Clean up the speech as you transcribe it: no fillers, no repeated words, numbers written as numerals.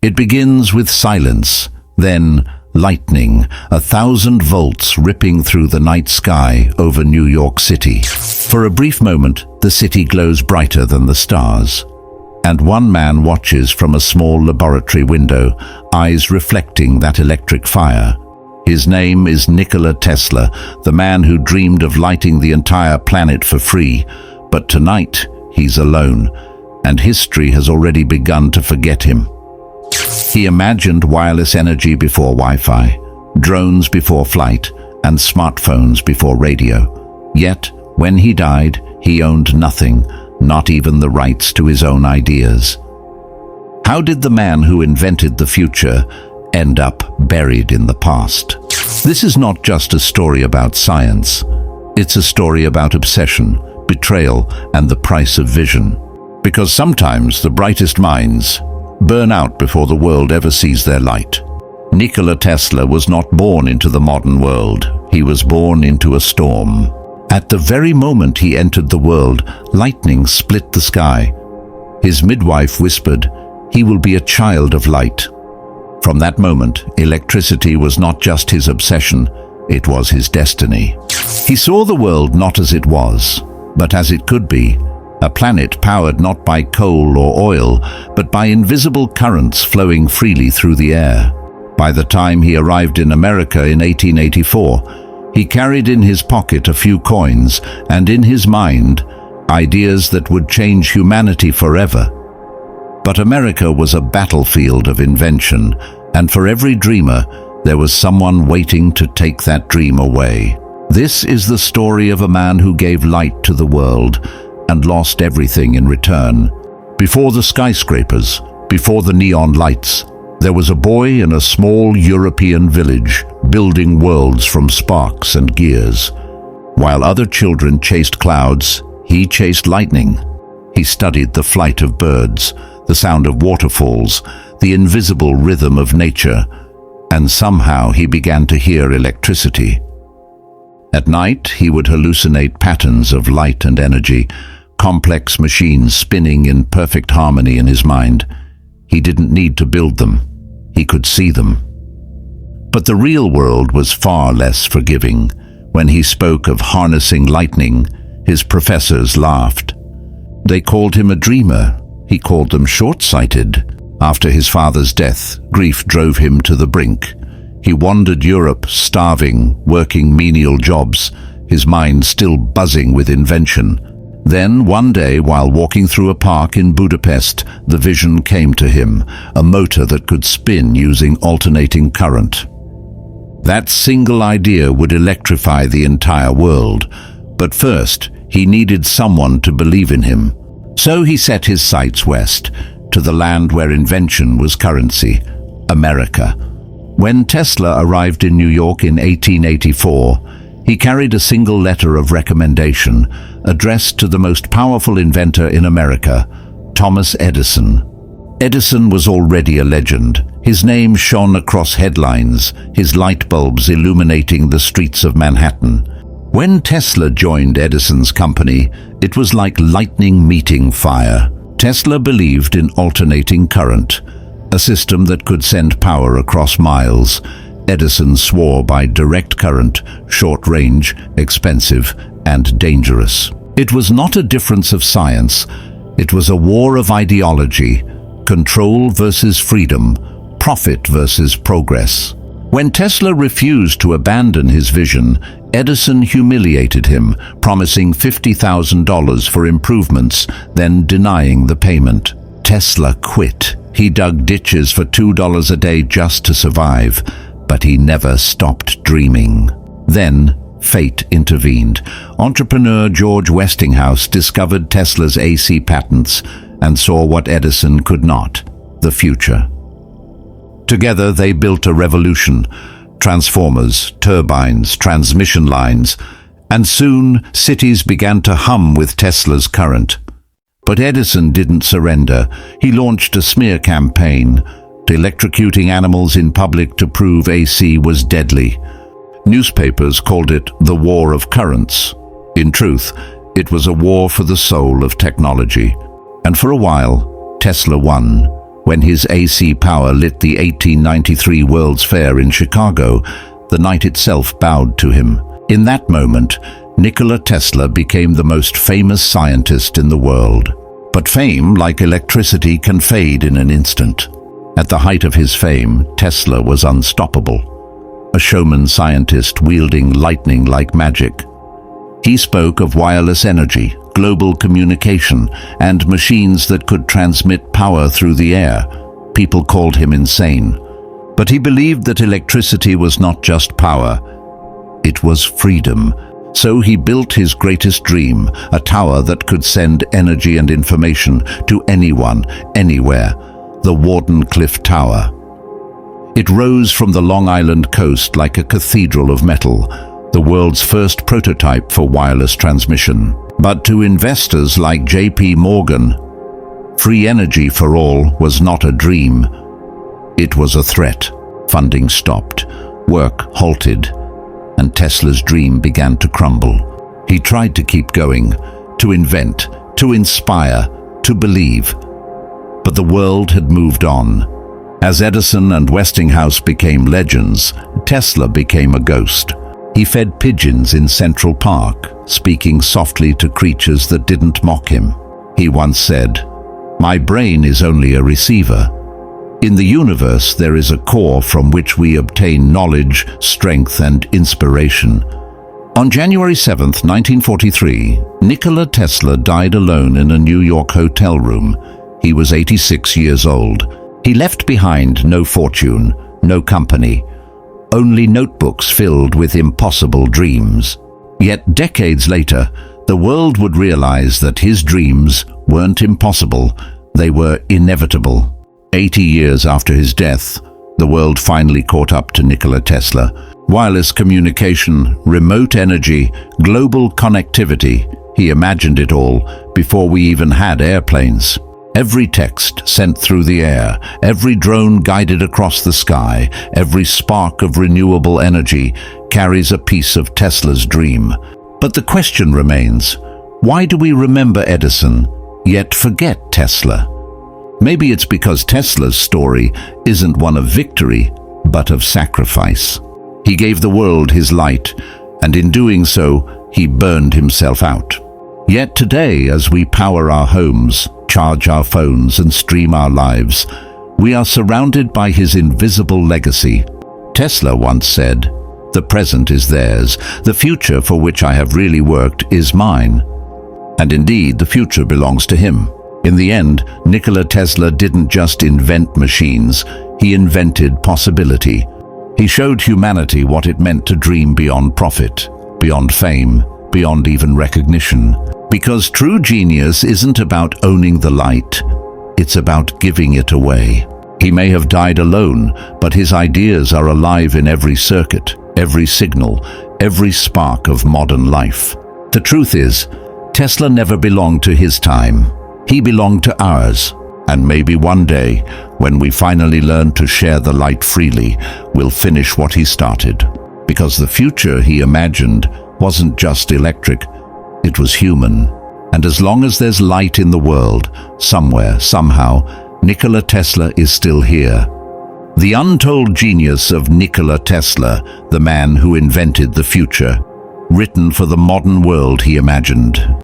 It begins with silence, then lightning, 1,000 volts ripping through the night sky over New York City. For a brief moment, the city glows brighter than the stars. And one man watches from a small laboratory window, eyes reflecting that electric fire. His name is Nikola Tesla, the man who dreamed of lighting the entire planet for free. But tonight, he's alone, and history has already begun to forget him. He imagined wireless energy before Wi-Fi, drones before flight, and smartphones before radio. Yet, when he died, he owned nothing, not even the rights to his own ideas. How did the man who invented the future end up buried in the past? This is not just a story about science. It's a story about obsession, betrayal, and the price of vision. Because sometimes the brightest minds burn out before the world ever sees their light. Nikola Tesla was not born into the modern world. He was born into a storm. At the very moment he entered the world, lightning split the sky. His midwife whispered, "He will be a child of light." From that moment, electricity was not just his obsession, it was his destiny. He saw the world not as it was, but as it could be, a planet powered not by coal or oil, but by invisible currents flowing freely through the air. By the time he arrived in America in 1884, he carried in his pocket a few coins and in his mind ideas that would change humanity forever. But America was a battlefield of invention, and for every dreamer, there was someone waiting to take that dream away. This is the story of a man who gave light to the world and lost everything in return. Before the skyscrapers, before the neon lights, there was a boy in a small European village building worlds from sparks and gears. While other children chased clouds, he chased lightning. He studied the flight of birds, the sound of waterfalls, the invisible rhythm of nature, and somehow he began to hear electricity. At night, he would hallucinate patterns of light and energy, complex machines spinning in perfect harmony in his mind. He didn't need to build them. He could see them. But the real world was far less forgiving. When he spoke of harnessing lightning, his professors laughed. They called him a dreamer. He called them short-sighted. After his father's death, grief drove him to the brink. He wandered Europe, starving, working menial jobs, his mind still buzzing with invention. Then, one day, while walking through a park in Budapest, the vision came to him, a motor that could spin using alternating current. That single idea would electrify the entire world. But first, he needed someone to believe in him. So he set his sights west, to the land where invention was currency, America. When Tesla arrived in New York in 1884, he carried a single letter of recommendation addressed to the most powerful inventor in America, Thomas Edison. Edison was already a legend. His name shone across headlines, his light bulbs illuminating the streets of Manhattan. When Tesla joined Edison's company, it was like lightning meeting fire. Tesla believed in alternating current, a system that could send power across miles. Edison swore by direct current, short range, expensive, and dangerous. It was not a difference of science. It was a war of ideology, control versus freedom, profit versus progress. When Tesla refused to abandon his vision, Edison humiliated him, promising $50,000 for improvements, then denying the payment. Tesla quit. He dug ditches for $2 a day just to survive, but he never stopped dreaming. Then, fate intervened. Entrepreneur George Westinghouse discovered Tesla's AC patents and saw what Edison could not: the future. Together they built a revolution: transformers, turbines, transmission lines, and soon cities began to hum with Tesla's current. But Edison didn't surrender. He launched a smear campaign, electrocuting animals in public to prove AC was deadly. Newspapers called it the War of Currents. In truth, it was a war for the soul of technology. And for a while, Tesla won. When his AC power lit the 1893 World's Fair in Chicago, the night itself bowed to him. In that moment, Nikola Tesla became the most famous scientist in the world. But fame, like electricity, can fade in an instant. At the height of his fame, Tesla was unstoppable, a showman scientist wielding lightning like magic. He spoke of wireless energy, global communication, and machines that could transmit power through the air. People called him insane. But he believed that electricity was not just power, it was freedom. So he built his greatest dream, a tower that could send energy and information to anyone, anywhere, the Wardenclyffe Tower. It rose from the Long Island coast like a cathedral of metal, the world's first prototype for wireless transmission. But to investors like J.P. Morgan, free energy for all was not a dream. It was a threat. Funding stopped, work halted, and Tesla's dream began to crumble. He tried to keep going, to invent, to inspire, to believe. But the world had moved on. As Edison and Westinghouse became legends, Tesla became a ghost. He fed pigeons in Central Park, speaking softly to creatures that didn't mock him. He once said, "My brain is only a receiver. In the universe there is a core from which we obtain knowledge, strength, and inspiration." On January 7, 1943, Nikola Tesla died alone in a New York hotel room. He was 86 years old. He left behind no fortune, no company, only notebooks filled with impossible dreams. Yet decades later, the world would realize that his dreams weren't impossible, they were inevitable. 80 years after his death, the world finally caught up to Nikola Tesla. Wireless communication, remote energy, global connectivity, he imagined it all before we even had airplanes. Every text sent through the air, every drone guided across the sky, every spark of renewable energy carries a piece of Tesla's dream. But the question remains, why do we remember Edison, yet forget Tesla? Maybe it's because Tesla's story isn't one of victory, but of sacrifice. He gave the world his light, and in doing so, he burned himself out. Yet today, as we power our homes, charge our phones, and stream our lives, we are surrounded by his invisible legacy. Tesla once said, "The present is theirs, the future for which I have really worked is mine." And indeed, the future belongs to him. In the end, Nikola Tesla didn't just invent machines, he invented possibility. He showed humanity what it meant to dream beyond profit, beyond fame, beyond even recognition. Because true genius isn't about owning the light, it's about giving it away. He may have died alone, but his ideas are alive in every circuit, every signal, every spark of modern life. The truth is, Tesla never belonged to his time. He belonged to ours. And maybe one day, when we finally learn to share the light freely, we'll finish what he started. Because the future he imagined wasn't just electric, it was human. And as long as there's light in the world, somewhere, somehow, Nikola Tesla is still here. The untold genius of Nikola Tesla, the man who invented the future, written for the modern world he imagined.